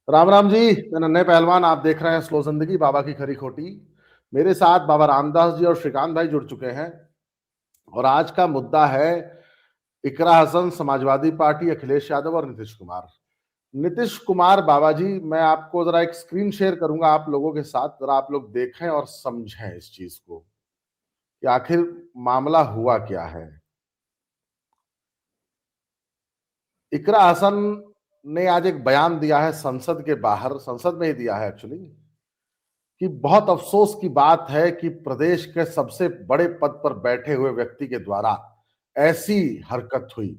राम राम जी। मैं नन्हे पहलवान, आप देख रहे हैं स्लो जिंदगी, बाबा की खरी खोटी। मेरे साथ बाबा रामदास जी और श्रीकांत भाई जुड़ चुके हैं और आज का मुद्दा है इकरा हसन, समाजवादी पार्टी, अखिलेश यादव और नीतीश कुमार। नीतीश कुमार बाबा जी, मैं आपको जरा एक स्क्रीन शेयर करूंगा आप लोगों के साथ, जरा आप लोग देखें और समझें इस चीज को कि आखिर मामला हुआ क्या है। इकरा हसन ने आज एक बयान दिया है संसद के बाहर, संसद में ही दिया है एक्चुअली, कि बहुत अफसोस की बात है कि प्रदेश के सबसे बड़े पद पर बैठे हुए व्यक्ति के द्वारा ऐसी हरकत हुई।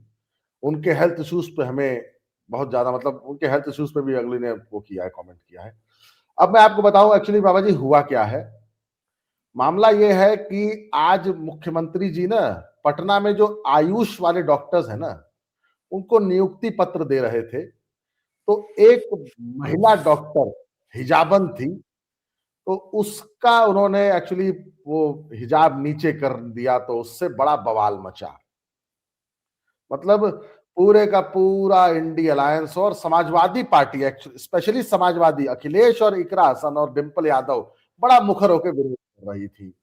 उनके हेल्थ इश्यूज पे हमें बहुत ज्यादा, मतलब उनके हेल्थ इश्यूज पे भी अगली ने वो किया है, कमेंट किया है। अब मैं आपको बताऊं एक्चुअली बाबा जी हुआ क्या है। मामला ये है कि आज मुख्यमंत्री जी ना पटना में जो आयुष वाले डॉक्टर्स है ना, उनको नियुक्ति पत्र दे रहे थे। तो एक महिला डॉक्टर हिजाबन थी, तो उसका उन्होंने एक्चुअली वो हिजाब नीचे कर दिया, तो उससे बड़ा बवाल मचा। मतलब पूरे का पूरा इंडी अलायंस और समाजवादी पार्टी, स्पेशली समाजवादी, अखिलेश और इकरा हसन और डिंपल यादव बड़ा मुखर होकर विरोध कर रही थी।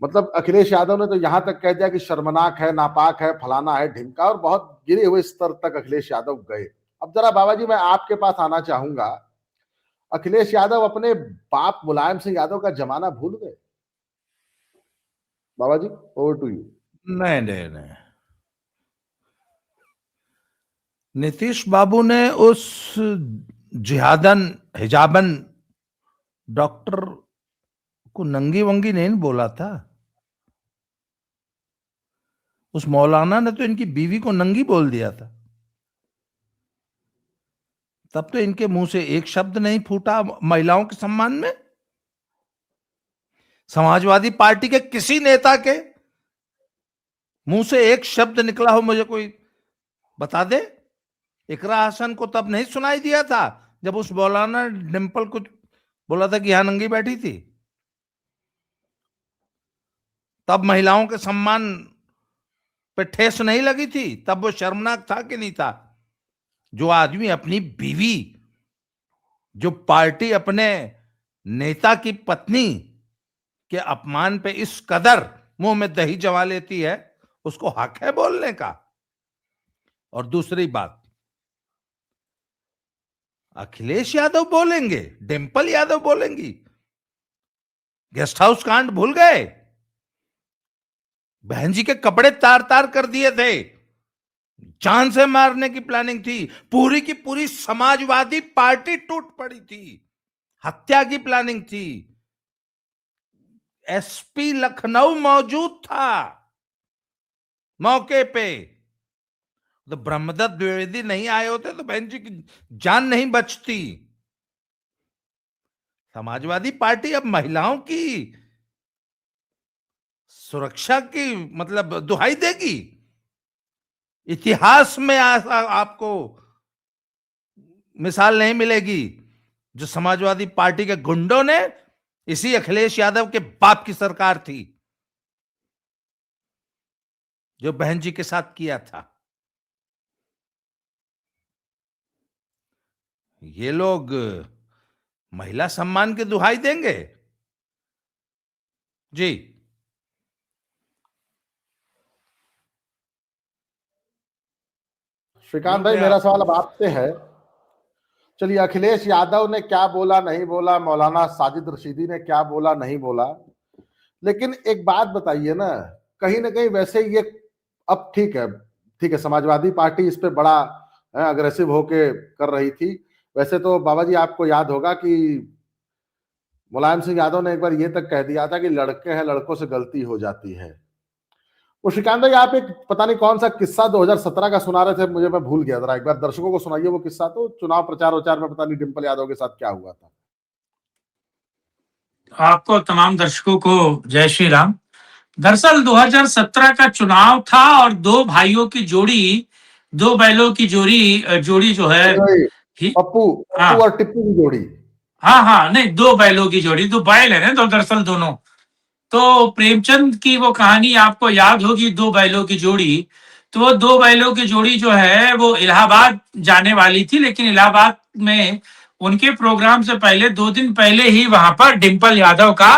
मतलब अखिलेश यादव ने तो यहां तक कह दिया कि शर्मनाक है, नापाक है, फलाना है, ढिमका, और बहुत गिरे हुए स्तर तक अखिलेश यादव गए। अब जरा बाबा जी मैं आपके पास आना चाहूंगा। अखिलेश यादव अपने बाप मुलायम सिंह यादव का जमाना भूल गए? बाबा जी, ओवर टू यू। नहीं नहीं नहीं, नीतीश बाबू ने उस जिहादन हिजाबन डॉक्टर को नंगी वंगी नहीं बोला था। उस मौलाना ने तो इनकी बीवी को नंगी बोल दिया था। तब तो इनके मुंह से एक शब्द नहीं फूटा महिलाओं के सम्मान में। समाजवादी पार्टी के किसी नेता के मुंह से एक शब्द निकला हो, मुझे कोई बता दे। इकरा हसन को तब नहीं सुनाई दिया था जब उस मौलाना डिम्पल को बोला था कि यहां नंगी बैठी थी? तब महिलाओं के सम्मान पे ठेस नहीं लगी थी? तब वो शर्मनाक था कि नहीं था? जो आदमी अपनी बीवी, जो पार्टी अपने नेता की पत्नी के अपमान पे इस कदर मुंह में दही जमा लेती है, उसको हक है बोलने का? और दूसरी बात, अखिलेश यादव बोलेंगे, डिंपल यादव बोलेंगी, गेस्ट हाउस कांड भूल गए? बहन जी के कपड़े तार तार कर दिए थे, जान से मारने की प्लानिंग थी, पूरी की पूरी समाजवादी पार्टी टूट पड़ी थी, हत्या की प्लानिंग थी। एसपी लखनऊ मौजूद था मौके पे। तो ब्रह्मदत्त द्विवेदी नहीं आए होते तो बहन जी की जान नहीं बचती। समाजवादी पार्टी अब महिलाओं की सुरक्षा की मतलब दुहाई देगी? इतिहास में आपको मिसाल नहीं मिलेगी जो समाजवादी पार्टी के गुंडों ने इसी अखिलेश यादव के बाप की सरकार थी जो बहन जी के साथ किया था। ये लोग महिला सम्मान की दुहाई देंगे? जी श्रीकांत भाई, बोलिए मेरा आप। सवाल अब आपसे है। चलिए, अखिलेश यादव ने क्या बोला नहीं बोला, मौलाना साजिद रशीदी ने क्या बोला नहीं बोला, लेकिन एक बात बताइए ना कहीं वैसे ये, अब ठीक है, ठीक है, समाजवादी पार्टी इस पे बड़ा अग्रेसिव होके कर रही थी। वैसे तो बाबा जी आपको याद होगा कि मुलायम सिंह यादव ने एक बार ये तक कह दिया था कि लड़के हैं, लड़कों से गलती हो जाती है। वो श्रीकांत भाई, आप एक पता नहीं कौन सा किस्सा 2017 का सुना रहे थे, मुझे, मैं भूल गया, जरा एक बार दर्शकों को सुनाइए वो किस्सा, तो चुनाव प्रचार वचार में पता नहीं डिंपल यादव के साथ क्या हुआ था। आपको तमाम दर्शकों को जय श्री राम। दरअसल 2017 का चुनाव था और दो भाइयों की जोड़ी, दो बैलों की जोड़ी जो है, पप्पू हाँ पप्पू और टिप्पू की जोड़ी। हाँ हाँ, नहीं, दो बैलों की जोड़ी, दो बैल है ना, तो दरअसल दोनों। तो प्रेमचंद की वो कहानी आपको याद होगी, दो बैलों की जोड़ी। तो वो दो बैलों की जोड़ी जो है वो इलाहाबाद जाने वाली थी, लेकिन इलाहाबाद में उनके प्रोग्राम से पहले 2 दिन पहले ही वहां पर डिंपल यादव का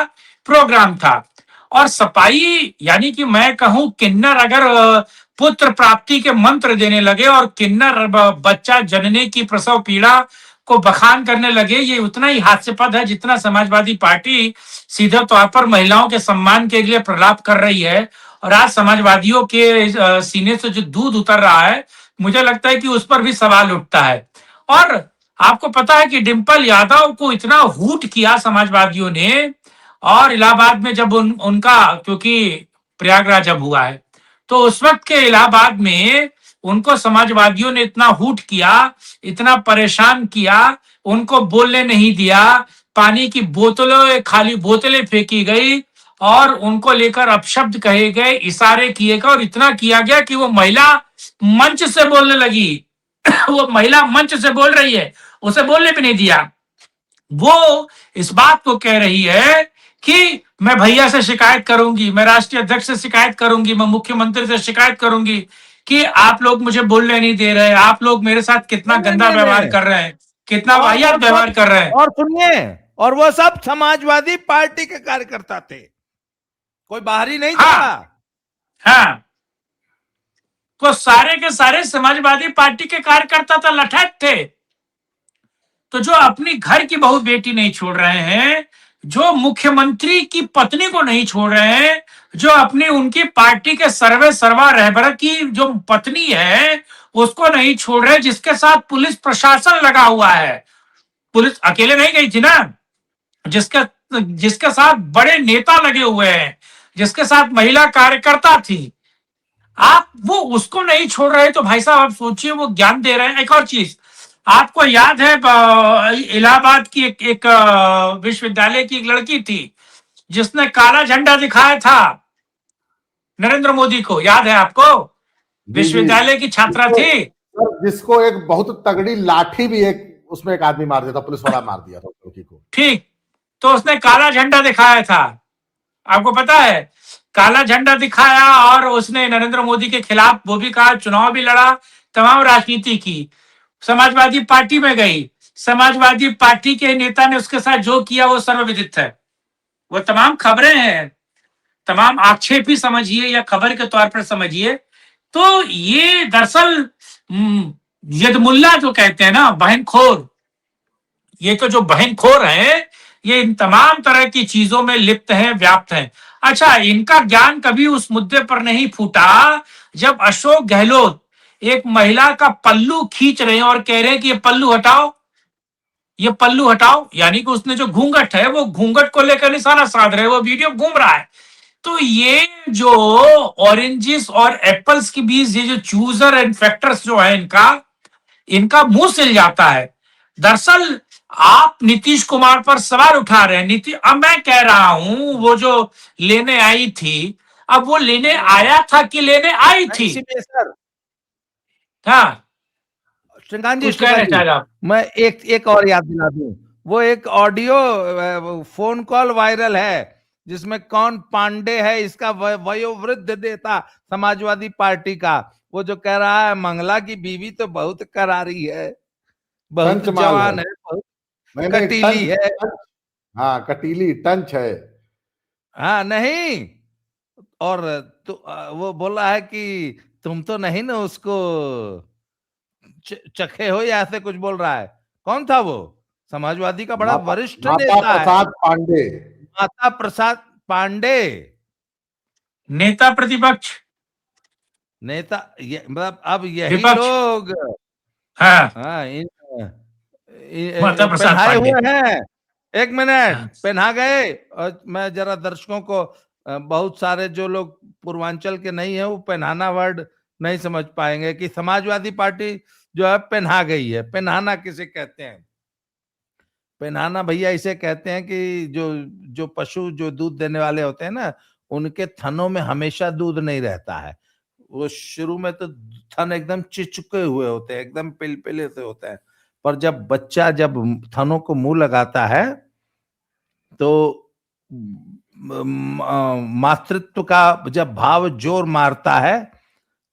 प्रोग्राम था। और सपाई यानी कि मैं कहूं किन्नर अगर पुत्र प्राप्ति के मंत्र देने लगे और किन्नर बच्चा जनने की प्रसव पीड़ा को बखान करने लगे, ये उतना ही हास्यास्पद है जितना समाजवादी पार्टी सीधे तौर पर महिलाओं के सम्मान के लिए प्रलाप कर रही है। और आज समाजवादियों के सीने से जो दूध उतर रहा है, मुझे लगता है कि उस पर भी सवाल उठता है। और आपको पता है कि डिंपल यादव को इतना हूट किया समाजवादियों ने, और इलाहाबाद में जब उनका, क्योंकि प्रयागराज जब हुआ है, तो उस वक्त के इलाहाबाद में उनको समाजवादियों ने इतना हूट किया, इतना परेशान किया, उनको बोलने नहीं दिया, पानी की बोतलों, खाली बोतलें फेंकी गई और उनको लेकर अपशब्द कहे गए, इशारे किए गए और इतना किया गया कि वो महिला मंच से बोलने लगी। वो महिला मंच से बोल रही है, उसे बोलने भी नहीं दिया। वो इस बात को कह रही है कि मैं भैया से शिकायत करूंगी, मैं राष्ट्रीय अध्यक्ष से शिकायत करूंगी, मैं मुख्यमंत्री से शिकायत करूंगी कि आप लोग मुझे बोलने नहीं दे रहे, आप लोग मेरे साथ कितना नहीं, गंदा नहीं, व्यवहार नहीं। कर रहे हैं, कितना वाहियात व्यवहार कर रहे हैं। और सुनिए, और वो सब समाजवादी पार्टी के कार्यकर्ता थे, कोई बाहरी नहीं था। हाँ, तो सारे के सारे समाजवादी पार्टी के कार्यकर्ता तो लठैत थे। तो जो अपनी घर की बहू बेटी नहीं छोड़ रहे हैं, जो मुख्यमंत्री की पत्नी को नहीं छोड़ रहे हैं, जो अपनी उनकी पार्टी के सर्वे सर्वा रहबर की जो पत्नी है उसको नहीं छोड़ रहे, जिसके साथ पुलिस प्रशासन लगा हुआ है, पुलिस अकेले नहीं गई थी ना, जिसके जिसके साथ बड़े नेता लगे हुए हैं, जिसके साथ महिला कार्यकर्ता थी, आप वो उसको नहीं छोड़ रहे, तो भाई साहब आप सोचिए वो ज्ञान दे रहे हैं। एक और चीज आपको याद है, इलाहाबाद की एक विश्वविद्यालय की एक लड़की थी जिसने काला झंडा दिखाया था नरेंद्र मोदी को, याद है आपको? जी, जी। विश्वविद्यालय की छात्रा थी, जिसको एक बहुत तगड़ी लाठी भी उसमें एक आदमी मार दिया था, पुलिस वाला मार दिया था उस लड़की को। ठीक, तो उसने काला झंडा दिखाया था, आपको पता है, काला झंडा दिखाया और उसने नरेंद्र मोदी के खिलाफ वो भी कहा, चुनाव भी लड़ा, तमाम राजनीति की, समाजवादी पार्टी में गई, समाजवादी पार्टी के नेता ने उसके साथ जो किया वो सर्वविदित है। वो तमाम खबरें हैं, तमाम आक्षेप ही समझिए या खबर के तौर पर समझिए। तो ये दरअसल यदमुल्ला जो कहते हैं ना, बहनखोर, ये तो जो बहनखोर है ये इन तमाम तरह की चीजों में लिप्त हैं, व्याप्त हैं। अच्छा, इनका ज्ञान कभी उस मुद्दे पर नहीं फूटा जब अशोक गहलोत एक महिला का पल्लू खींच रहे हैं और कह रहे हैं कि ये पल्लू हटाओ, ये पल्लू हटाओ, यानी कि उसने जो घूंघट है वो घूंघट को लेकर निशाना साध रहे हैं, वो वीडियो घूम रहा है। तो ये जो ऑरेंजेस और एप्पल्स के बीच ये जो चूजर एंड फैक्टर्स जो है, इनका मुंह सिल जाता है। दरअसल आप नीतीश कुमार पर सवाल उठा रहे हैं, अब मैं कह रहा हूं वो जो लेने आई थी, अब वो लेने आया था कि लेने आई थी? सर, हाँ, श्रीकांत जी, कुछ कहना चाह रहे आप? मैं एक और याद दिला दूं, वो एक ऑडियो फोन कॉल वायरल है जिसमें कौन पांडे है इसका वयोवृद्ध नेता समाजवादी पार्टी का, वो जो कह रहा है मंगला की बीवी तो बहुत करारी है, बहुत जवान है, बहुत कटीली है। हाँ, कटीली टंच है। हाँ, नहीं, और तो वो बोला है कि तुम तो नहीं ना उसको चखे हो, या ऐसे कुछ बोल रहा है। कौन था वो? समाजवादी का बड़ा वरिष्ठ नेता है, प्रसाद पांडे, माता प्रसाद पांडे, नेता प्रतिपक्ष, नेता, मतलब अब यही लोग हाँ, माता प्रसाद पहनाए हुए हैं। एक मिनट, पहना गए। और मैं जरा दर्शकों को, बहुत सारे जो लोग पूर्वांचल के नहीं है वो पहनाना वर्ड नहीं समझ पाएंगे कि समाजवादी पार्टी जो है पहना गई है। पहनाना किसे कहते हैं? पहनाना भैया इसे कहते हैं कि जो पशु जो दूध देने वाले होते हैं ना, उनके थनों में हमेशा दूध नहीं रहता है। वो शुरू में तो थन एकदम चिचुके हुए होते हैं, एकदम पिलपिले से होते हैं, पर जब बच्चा जब थनों को मुंह लगाता है तो मातृत्व का जब भाव जोर मारता है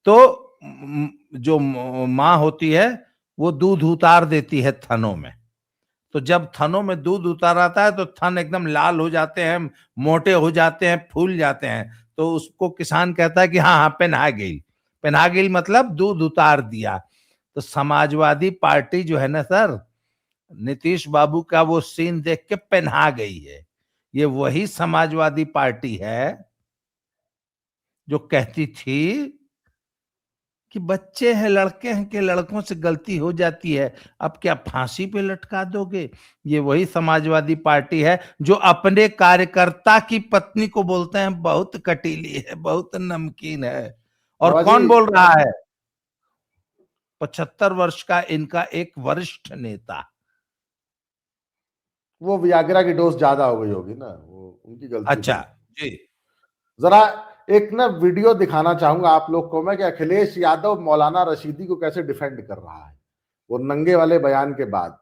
तो जो माँ होती है वो दूध उतार देती है थनों में। तो जब थनों में दूध उतार आता है तो थन एकदम लाल हो जाते हैं, मोटे हो जाते हैं, फूल जाते हैं। तो उसको किसान कहता है कि हाँ हाँ पेन्हा गई। पेन्हा गई मतलब दूध उतार दिया। तो समाजवादी पार्टी जो है ना सर, नीतीश बाबू का वो सीन देख के पेन्हा गई है। ये वही समाजवादी पार्टी है जो कहती थी कि बच्चे हैं, लड़के हैं, कि लड़कों से गलती हो जाती है, अब क्या फांसी पे लटका दोगे। ये वही समाजवादी पार्टी है जो अपने कार्यकर्ता की पत्नी को बोलते हैं बहुत कटीली है, बहुत नमकीन है। और बाबा कौन जी, बोल रहा है? 75 वर्ष का इनका एक वरिष्ठ नेता। वो वियाग्रा की डोज ज्यादा हो गई होगी ना, वो उनकी गलती अच्छा नहीं। जी, जरा एक ना वीडियो दिखाना चाहूंगा आप लोग को मैं कि अखिलेश यादव मौलाना रशीदी को कैसे डिफेंड कर रहा है, वो नंगे वाले बयान के बाद।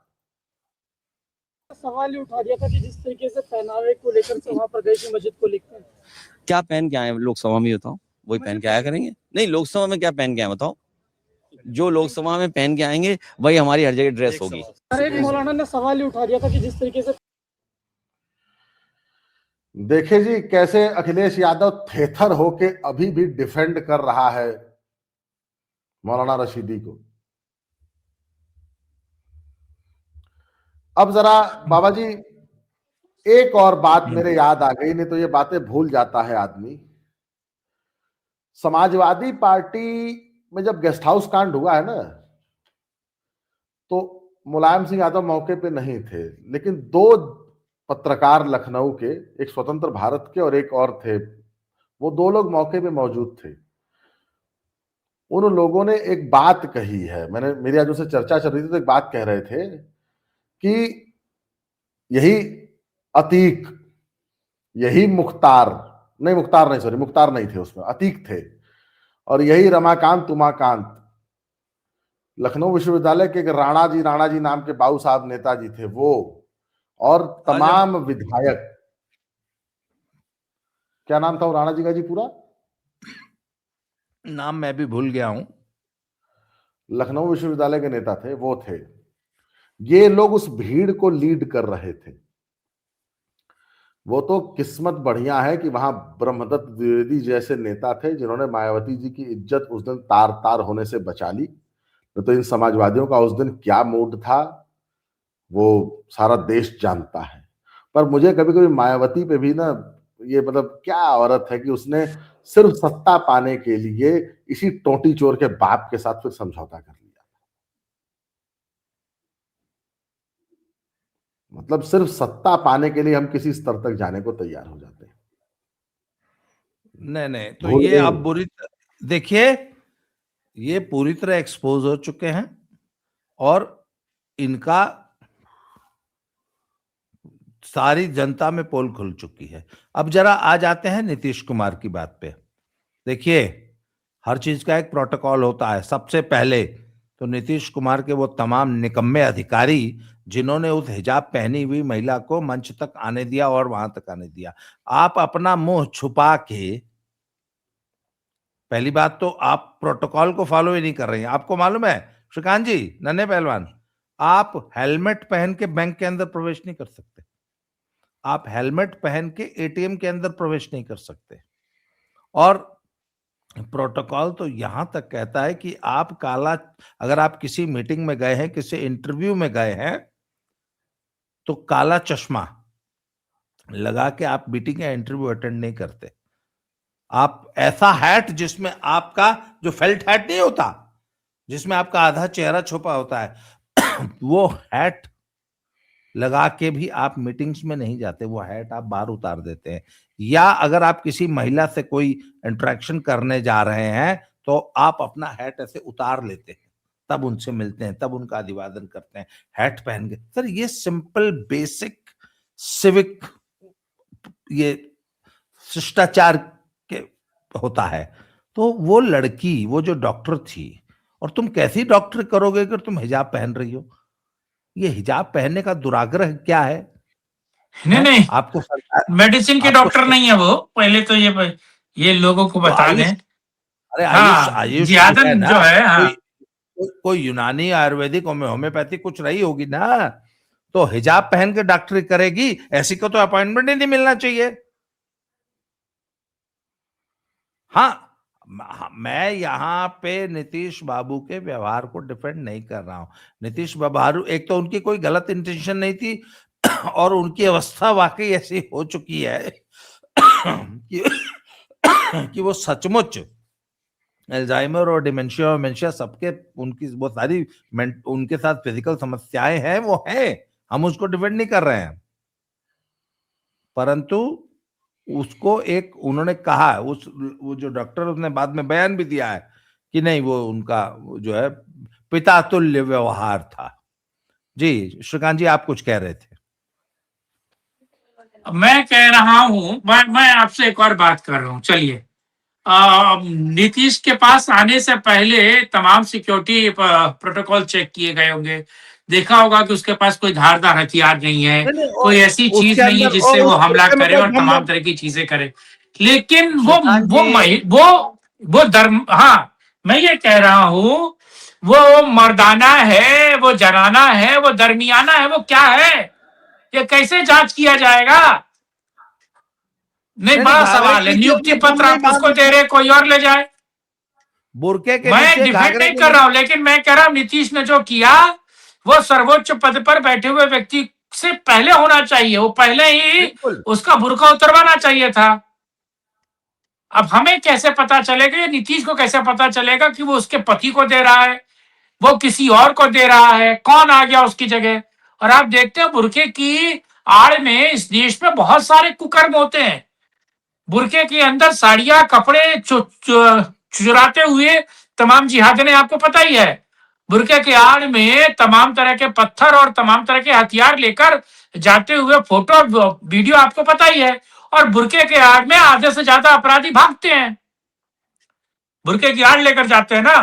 सवाल ही उठा दिया था कि जिस तरीके से पहनावे को लेकर से वहां पर गए कि मस्जिद को लेकर क्या पहन के आए लोकसभा में, बताओ वही पहन के आया करेंगे। नहीं, लोकसभा में क्या पहन के आए बताओ, जो लोकसभा में पहन के आएंगे वही हमारी हर जगह ड्रेस होगी। एक मौलाना ने सवाल ही उठा दिया था कि जिस तरीके से देखे जी कैसे अखिलेश यादव थेथर होके अभी भी डिफेंड कर रहा है मौलाना रशीदी को। अब जरा बाबा जी एक और बात मेरे याद आ गई, नहीं तो ये बातें भूल जाता है आदमी। समाजवादी पार्टी में जब गेस्ट हाउस कांड हुआ है ना, तो मुलायम सिंह यादव मौके पे नहीं थे, लेकिन दो पत्रकार लखनऊ के, एक स्वतंत्र भारत के और एक और थे, वो दो लोग मौके पे मौजूद थे। उन लोगों ने एक बात कही है, मैंने मेरी आज उनसे चर्चा चल रही थी तो एक बात कह रहे थे कि यही अतीक, यही मुख्तार नहीं, सॉरी मुख्तार नहीं थे उसमें, अतीक थे, और यही रमाकांत उमाकांत लखनऊ विश्वविद्यालय के एक राणा जी नाम के बाबू साहब नेताजी थे, वो और तमाम विधायक। क्या नाम था वो राणा जी का जी पूरा? नाम मैं भी भूल गया हूं। लखनऊ विश्वविद्यालय के नेता थे, वो थे। ये लोग उस भीड़ को लीड कर रहे थे। वो तो किस्मत बढ़िया है कि वहां ब्रह्मदत्त द्विवेदी जैसे नेता थे जिन्होंने मायावती जी की इज्जत उस दिन तार तार होने से बचा ली। तो इन समाजवादियों का उस दिन क्या मूड था वो सारा देश जानता है। पर मुझे कभी कभी मायावती पे भी ना ये मतलब क्या औरत है कि उसने सिर्फ सत्ता पाने के लिए इसी टोटी चोर के बाप के साथ फिर समझौता कर लिया। मतलब सिर्फ सत्ता पाने के लिए हम किसी स्तर तक जाने को तैयार हो जाते हैं। नहीं तो ये अब देखिए ये पूरी तरह एक्सपोज हो चुके हैं और इनका सारी जनता में पोल खुल चुकी है। अब जरा आ जाते हैं नीतीश कुमार की बात पे। देखिए हर चीज का एक प्रोटोकॉल होता है। सबसे पहले तो नीतीश कुमार के वो तमाम निकम्मे अधिकारी जिन्होंने उस हिजाब पहनी हुई महिला को मंच तक आने दिया और वहां तक आने दिया, आप अपना मुंह छुपा के, पहली बात तो आप प्रोटोकॉल को फॉलो ही नहीं कर रहे हैं। आपको मालूम है श्रीकांत जी, नन्हे पहलवान, आप हेलमेट पहन के बैंक के अंदर प्रवेश नहीं कर सकते, आप हेलमेट पहन के एटीएम के अंदर प्रवेश नहीं कर सकते। और प्रोटोकॉल तो यहां तक कहता है कि आप काला, अगर आप किसी मीटिंग में गए हैं, किसी इंटरव्यू में गए हैं, तो काला चश्मा लगा के आप मीटिंग या इंटरव्यू अटेंड नहीं करते। आप ऐसा हैट जिसमें आपका जो फेल्ट हैट नहीं होता, जिसमें आपका आधा चेहरा छुपा होता है वो हैट लगा के भी आप मीटिंग्स में नहीं जाते, वो हैट आप बाहर उतार देते हैं। या अगर आप किसी महिला से कोई इंटरेक्शन करने जा रहे हैं तो आप अपना हैट ऐसे उतार लेते हैं, तब उनसे मिलते हैं, तब उनका अभिवादन करते हैं हैट पहन के। सर ये सिंपल बेसिक सिविक ये शिष्टाचार के होता है। तो वो लड़की, वो जो डॉक्टर थी, और तुम कैसी डॉक्टर करोगे अगर तुम हिजाब पहन रही हो? ये हिजाब पहनने का दुराग्रह क्या है? नहीं आपको मेडिसिन के डॉक्टर नहीं है वो, पहले तो ये लोगों को बता दें। अरे हाँ, आयुष जियादन जो है, हाँ। कोई यूनानी, आयुर्वेदिक, होम्योपैथी कुछ रही होगी ना, तो हिजाब पहन के डॉक्टरी करेगी, ऐसी को तो अपॉइंटमेंट ही नहीं मिलना चाहिए। हाँ, मैं यहाँ पे नीतीश बाबू के व्यवहार को डिफेंड नहीं कर रहा हूं। नीतीश बाबू, एक तो उनकी कोई गलत इंटेंशन नहीं थी और उनकी अवस्था वाकई ऐसी हो चुकी है कि, कि वो सचमुच अल्जाइमर और डिमेंशिया सबके, उनकी वो सारी उनके साथ फिजिकल समस्याएं हैं, वो हैं, हम उसको डिफेंड नहीं कर रहे हैं, परंतु उसको एक उन्होंने कहा, वो जो डॉक्टर, उसने बाद में बयान भी दिया है कि नहीं, वो उनका जो है पिता तुल्य व्यवहार था। जी श्रीकांत जी, आप कुछ कह रहे थे। मैं कह रहा हूं, मैं आपसे एक और बात कर रहा हूं। चलिए, नीतीश के पास आने से पहले तमाम सिक्योरिटी प्रोटोकॉल चेक किए गए होंगे, देखा होगा कि उसके पास कोई धारदार हथियार नहीं है, कोई ऐसी चीज नहीं है जिससे वो हमला करे और तमाम तरह की चीजें करे। लेकिन वो धर्म, हाँ, मैं ये कह रहा हूं, वो मर्दाना है, वो जनाना है, वो दरमियाना है, वो क्या है, ये कैसे जांच किया जाएगा? नहीं, बड़ा सवाल है। नियुक्ति पत्र आप उसको दे रहे, कोई और ले जाए। बुरके के मैं डिफेंड नहीं कर रहा हूं, लेकिन मैं कह रहा हूं नीतीश ने जो किया वो सर्वोच्च पद पर बैठे हुए व्यक्ति से पहले होना चाहिए, वो पहले ही उसका बुर्का उतरवाना चाहिए था। अब हमें कैसे पता चलेगा, ये नीतीश को कैसे पता चलेगा कि वो उसके पति को दे रहा है, वो किसी और को दे रहा है, कौन आ गया उसकी जगह? और आप देखते हैं बुरके की आड़ में इस देश में बहुत सारे कुकर्म होते हैं। बुरके के अंदर साड़ियां, कपड़े चुराते हुए तमाम जिहादिने, आपको पता ही है। बुरके के आड़ में तमाम तरह के पत्थर और तमाम तरह के हथियार लेकर जाते हुए फोटो वीडियो आपको पता ही है। और बुरके के आड़ में आधे से ज्यादा अपराधी भागते हैं, बुरके की आड़ लेकर जाते हैं ना।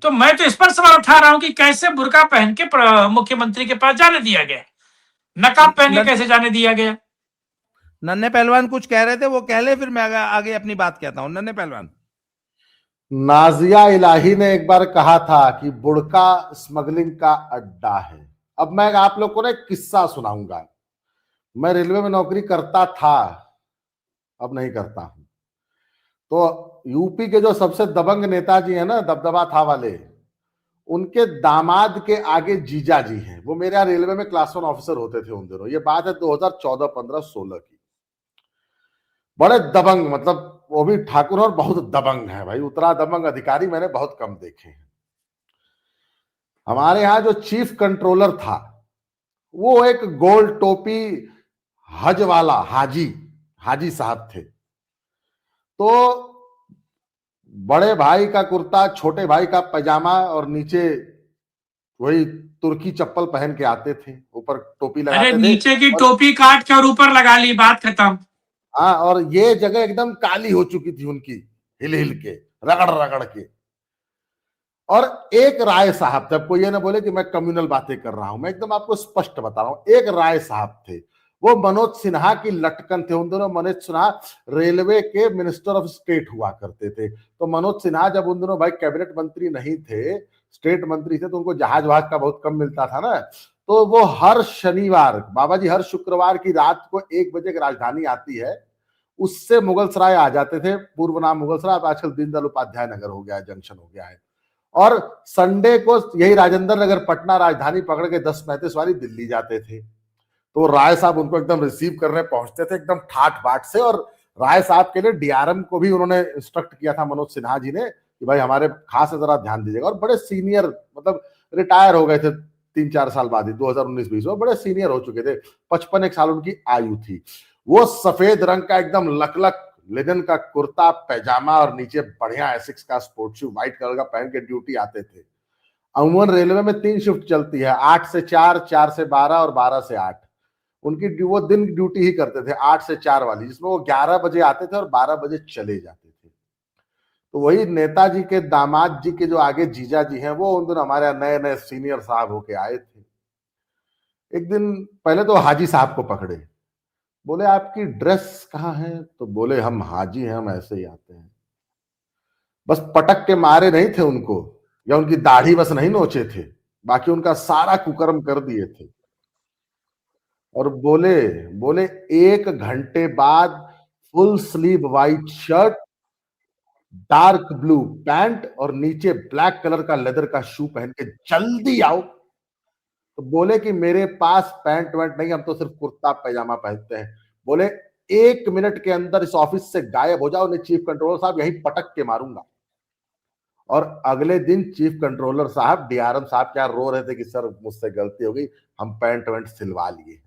तो मैं तो इस पर सवाल उठा रहा हूं कि कैसे बुरका पहन के मुख्यमंत्री के पास जाने दिया गया, नकाब पहन के कैसे जाने दिया गया? नन्हे पहलवान कुछ कह रहे थे, वो कह ले, फिर मैं आगे अपनी बात कहता हूं। नन्हे पहलवान। नाजिया इलाही ने एक बार कहा था कि बुड़का स्मगलिंग का अड्डा है। अब मैं आप लोग को ना एक किस्सा सुनाऊंगा। मैं रेलवे में नौकरी करता था, अब नहीं करता हूं। तो यूपी के जो सबसे दबंग नेताजी हैं ना, दबदबा था वाले, उनके दामाद के आगे जीजा जी हैं। वो मेरे यहाँ रेलवे में क्लास 1 ऑफिसर होते थे उन दिनों। ये बात है 2014, 15, 16 की। बड़े दबंग, मतलब वो भी ठाकुर और बहुत दबंग है भाई। उतना दबंग अधिकारी मैंने बहुत कम देखे हैं। हमारे यहाँ जो चीफ कंट्रोलर था, वो एक गोल टोपी हज वाला हाजी साहब थे। तो बड़े भाई का कुर्ता, छोटे भाई का पैजामा और नीचे वही तुर्की चप्पल पहन के आते थे, ऊपर टोपी लगाते थे। नीचे की टोपी काट के और ऊपर लगा ली, बात खत्म। हाँ, और ये जगह एकदम काली हो चुकी थी उनकी, हिल हिल के, रगड़ रगड़ के। और एक राय साहब थे, कोई ये ना बोले कि मैं कम्युनल बातें कर रहा हूं, मैं एकदम आपको स्पष्ट बता रहा हूं। एक राय साहब थे, वो मनोज सिन्हा की लटकन थे। उन दोनों मनोज सिन्हा रेलवे के मिनिस्टर ऑफ स्टेट हुआ करते थे। तो मनोज सिन्हा जब उन दोनों भाई कैबिनेट मंत्री नहीं थे, स्टेट मंत्री थे, तो उनको जहाज वहाज का बहुत कम मिलता था ना। तो वो हर शनिवार, बाबा जी हर शुक्रवार की रात को 1 बजे की राजधानी आती है, उससे मुगल सराय आ जाते थे। पूर्व नाम मुगल सराय, आजकल दीनदयाल उपाध्याय नगर हो गया है, जंक्शन हो गया है। और संडे को यही राजेंद्र नगर पटना राजधानी पकड़ के 10:35 वाली दिल्ली जाते थे। तो राय साहब उनको एकदम रिसीव करने पहुंचते थे, एकदम ठाट बाट से। और राय साहब के लिए डीआरएम को भी उन्होंने इंस्ट्रक्ट किया था, मनोज सिन्हा जी ने, कि भाई हमारे खास जरा ध्यान दीजिएगा। और बड़े सीनियर, मतलब रिटायर हो गए थे 3-4 साल बाद ही, 2019-20 में बड़े सीनियर हो चुके थे। 55 साल उनकी आयु थी। वो सफेद रंग का एकदम लकलक लेदन का कुर्ता पैजामा और नीचे बढ़िया एसिक्स का स्पोर्ट शू व्हाइट कलर का पहन के ड्यूटी आते थे। अमूमन रेलवे में 3 शिफ्ट चलती है, 8 से 4, 4 से 12 और 12 से 8। उनकी वो दिन ड्यूटी ही करते थे, 8 से 4 वाली, जिसमें वो 11 बजे आते थे और 12 बजे चले जाते थे। तो वही नेताजी के दामाद जी के जो आगे जीजा जी हैं, वो उन दिन हमारे नए नए सीनियर साहब होके आए थे। एक दिन पहले तो हाजी साहब को पकड़े, बोले आपकी ड्रेस कहाँ है? तो बोले हम हाजी हैं, हम ऐसे ही आते हैं। बस पटक के मारे नहीं थे उनको, या उनकी दाढ़ी बस नहीं नोचे थे, बाकी उनका सारा कुकर्म कर दिए थे। और बोले बोले 1 घंटे बाद full sleeve white shirt, dark blue pant और नीचे ब्लैक कलर का लेदर का शू पहन के जल्दी आओ। तो बोले कि मेरे पास पैंट वैंट नहीं, हम तो सिर्फ कुर्ता पैजामा पहनते हैं। बोले 1 मिनट के अंदर इस ऑफिस से गायब हो जाओ, नहीं चीफ कंट्रोलर साहब यहीं पटक के मारूंगा। और अगले दिन चीफ कंट्रोलर साहब, डीआरएम साहब क्या रो रहे थे कि सर मुझसे गलती हो गई, हम पैंट वैंट सिलवा लिए।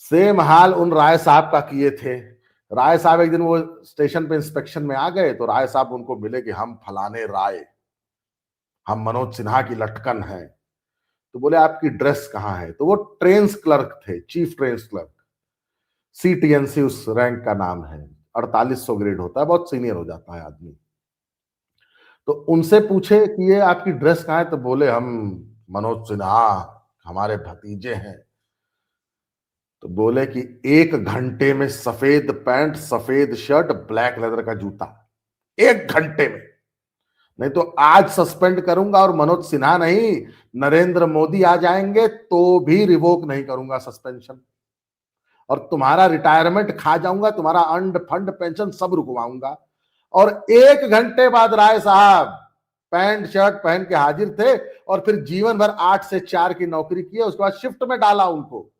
सेम हाल उन राय साहब का किए थे। राय साहब एक दिन वो स्टेशन पे इंस्पेक्शन में आ गए, तो राय साहब उनको मिले कि हम फलाने राय, हम मनोज सिन्हा की लटकन हैं। तो बोले आपकी ड्रेस कहाँ है? तो वो ट्रेन्स क्लर्क थे, चीफ ट्रेन्स क्लर्क, CTNC उस रैंक का नाम है, 4800 ग्रेड होता है, बहुत सीनियर हो जाता है आदमी। तो उनसे पूछे कि ये आपकी ड्रेस कहाँ है? तो बोले हम मनोज सिन्हा, हमारे भतीजे हैं। तो बोले कि 1 घंटे में सफेद पैंट, सफेद शर्ट, ब्लैक लेदर का जूता, 1 घंटे में। नहीं तो आज सस्पेंड करूंगा और मनोज सिन्हा नहीं, नरेंद्र मोदी आ जाएंगे तो भी रिवोक नहीं करूंगा सस्पेंशन, और तुम्हारा रिटायरमेंट खा जाऊंगा, तुम्हारा अंड फंड पेंशन सब रुकवाऊंगा। और 1 घंटे बाद राय साहब पैंट शर्ट पहन के हाजिर थे, और फिर जीवन भर 8 से 4 की नौकरी की, उसके बाद शिफ्ट में डाला उनको।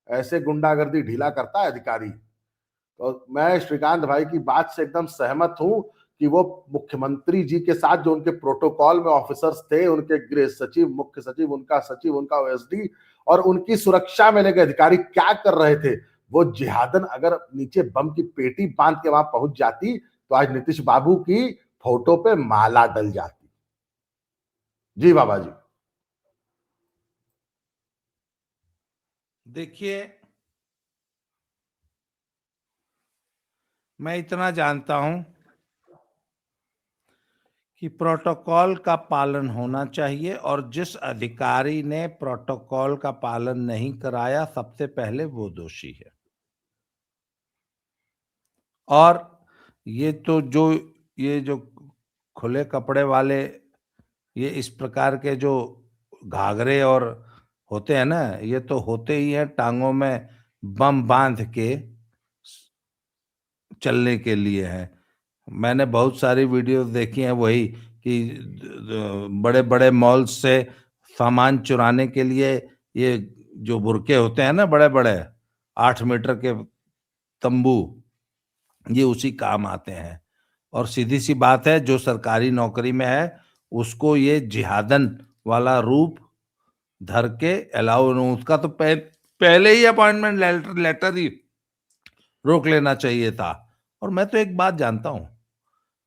ऐसे गुंडागर्दी ढीला करता है अधिकारी। तो मैं श्रीकांत भाई की बात से एकदम सहमत हूं कि वो मुख्यमंत्री जी के साथ जो उनके प्रोटोकॉल में ऑफिसर्स थे, उनके गृह सचिव, मुख्य सचिव, उनका सचिव, उनका OSD और उनकी सुरक्षा में लगे अधिकारी क्या कर रहे थे, वो जिहादन अगर नीचे बम की पेटी बांध के वहां पहुंच जाती तो आज नीतीश बाबू की फोटो पे माला डल जाती। जी बाबा जी। देखिए, मैं इतना जानता हूं कि प्रोटोकॉल का पालन होना चाहिए, और जिस अधिकारी ने प्रोटोकॉल का पालन नहीं कराया सबसे पहले वो दोषी है। और ये तो ये जो खुले कपड़े वाले, ये इस प्रकार के जो घाघरे और होते हैं ना, ये तो होते ही हैं टांगों में बम बांध के चलने के लिए हैं। मैंने बहुत सारी वीडियो देखी हैं वही कि बड़े बड़े मॉल्स से सामान चुराने के लिए ये जो बुरके होते हैं ना, बड़े बड़े 8 मीटर के तंबू, ये उसी काम आते हैं। और सीधी सी बात है, जो सरकारी नौकरी में है उसको ये जिहादन वाला रूप धर के अलाउ, उसका तो पहले ही अपॉइंटमेंट लेटर ही रोक लेना चाहिए था। और मैं तो एक बात जानता हूं,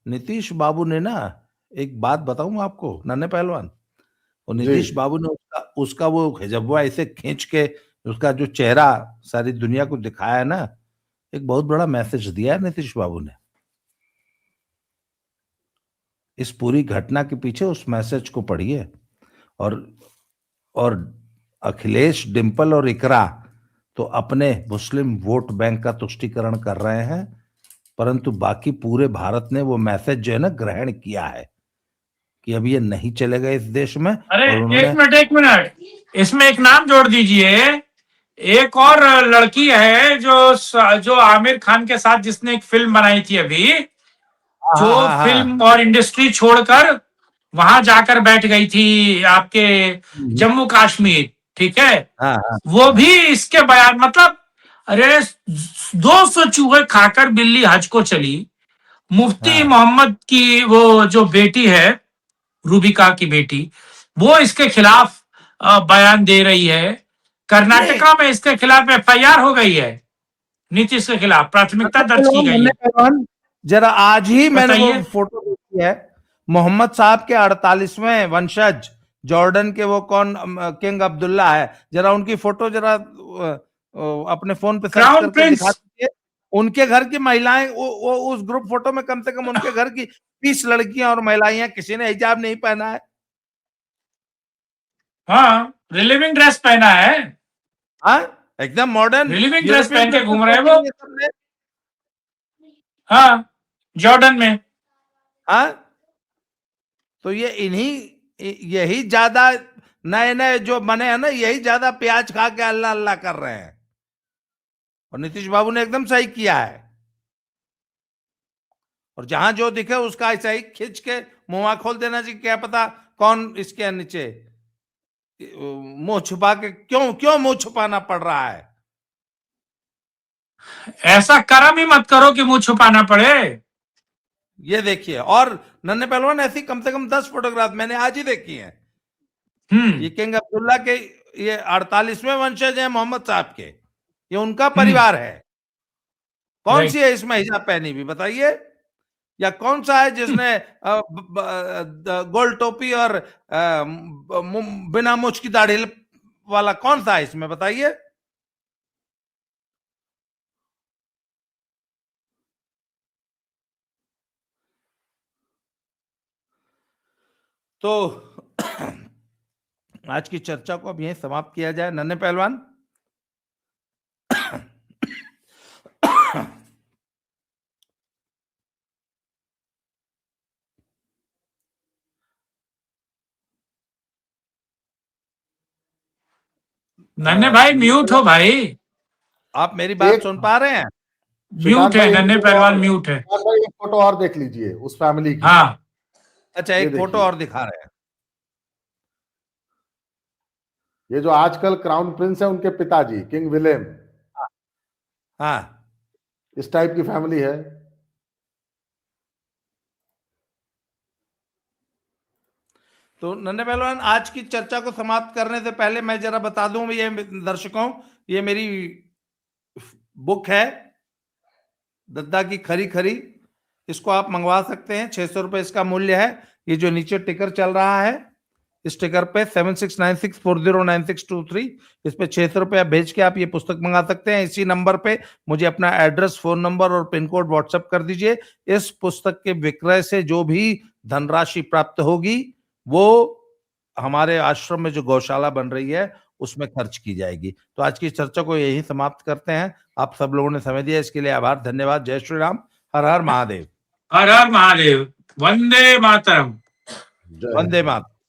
नीतीश बाबू ने ना, एक बात बताऊं आपको नन्हे पहलवान, और नीतीश बाबू ने उसका वो हिजब्बा ऐसे खींच के उसका जो चेहरा सारी दुनिया को दिखाया है ना, एक बहुत बड़ा मैसेज दिया है नीतीश बाबू ने। इस पूरी घटना के पीछे उस मैसेज को पढ़िए। और अखिलेश, डिंपल और इकरा तो अपने मुस्लिम वोट बैंक का तुष्टीकरण कर रहे हैं, परंतु बाकी पूरे भारत ने वो मैसेज जो है ना ग्रहण किया है कि अब ये नहीं चलेगा इस देश में। अरे और एक मिनट, इसमें एक नाम जोड़ दीजिए। एक और लड़की है जो आमिर खान के साथ जिसने एक फिल्म बनाई थी अभी, जो फिल्म और इंडस्ट्री छोड़कर वहां जाकर बैठ गई थी आपके जम्मू कश्मीर, ठीक है। वो भी इसके बयान, मतलब अरे 200 चूहे खाकर बिल्ली हज को चली। मुफ्ती मोहम्मद की वो जो बेटी है, रूबिका की बेटी, वो इसके खिलाफ बयान दे रही है। कर्नाटका में इसके खिलाफ FIR हो गई है, नीतीश के खिलाफ प्राथमिकता दर्ज की गई है। जरा आज ही मैंने वो फोटो देखी है, मोहम्मद साहब के 48वें वंशज जॉर्डन के, वो कौन, किंग अब्दुल्ला है, जरा उनकी फोटो जरा अपने फोन पे सर्च करके दिखा दीजिए। उनके घर की महिलाएं, वो उस ग्रुप फोटो में कम से कम उनके घर की 30 लड़कियां और महिलाएं, किसी ने हिजाब नहीं पहना है। हाँ, रिलीविंग ड्रेस पहना है। हाँ, एकदम मॉडर्न रिलीविंग ड्रेस पहन के घूम रहे हैं वो। हाँ, जॉर्डन में। हाँ, तो ये यही ज्यादा नए नए जो बने हैं ना, यही ज्यादा प्याज खा के अल्लाह अल्लाह कर रहे हैं। और नीतीश बाबू ने एकदम सही किया है। और जहां जो दिखे उसका ऐसा ही खींच के मुंह खोल देना चाहिए। क्या पता कौन इसके नीचे मुंह छुपा के, क्यों मुंह छुपाना पड़ रहा है। ऐसा कर्म ही मत करो कि मुंह छुपाना पड़े। ये देखिए, और नन्हे पहलवान ऐसी कम से कम 10 फोटोग्राफ मैंने आज ही देखी हैं। ये किंग अब्दुल्ला के ये 48वें वंशज हैं मोहम्मद साहब के, ये उनका परिवार है। कौन सी है इसमें हिजाब पहनी भी बताइए? या कौन सा है जिसने गोल टोपी और बिना मूछ की दाढ़ी वाला, कौन सा है इसमें बताइए? तो आज की चर्चा को अब यहीं समाप्त किया जाए। नन्हे पहलवान, नन्हे भाई म्यूट हो भाई, आप मेरी बात सुन पा रहे हैं? म्यूट है नन्हे पहलवान, म्यूट है। एक फोटो और देख लीजिए उस फैमिली की। हाँ अच्छा, एक फोटो और दिखा रहे हैं। ये जो आजकल क्राउन प्रिंस है उनके पिताजी किंग विलियम, हाँ, इस टाइप की फैमिली है। तो नन्हे पहलवान, आज की चर्चा को समाप्त करने से पहले मैं जरा बता दूं ये दर्शकों, ये मेरी बुक है दद्दा की खरी खरी। इसको आप मंगवा सकते हैं, 600 रुपए इसका मूल्य है। ये जो नीचे टिकर चल रहा है, इस टिकर पे 7696409623, इस पे 600 रुपया भेज के आप ये पुस्तक मंगा सकते हैं। इसी नंबर पे मुझे अपना एड्रेस, फोन नंबर और पिन कोड व्हाट्सएप कर दीजिए। इस पुस्तक के विक्रय से जो भी धनराशि प्राप्त होगी वो हमारे आश्रम में जो गौशाला बन रही है उसमें खर्च की जाएगी। तो आज की चर्चा को यही समाप्त करते हैं। आप सब लोगों ने समय दिया, इसके लिए आभार, धन्यवाद। जय श्री राम, हर हर महादेव। हर हर महादेव, वंदे मातरम। वंदे मातरम।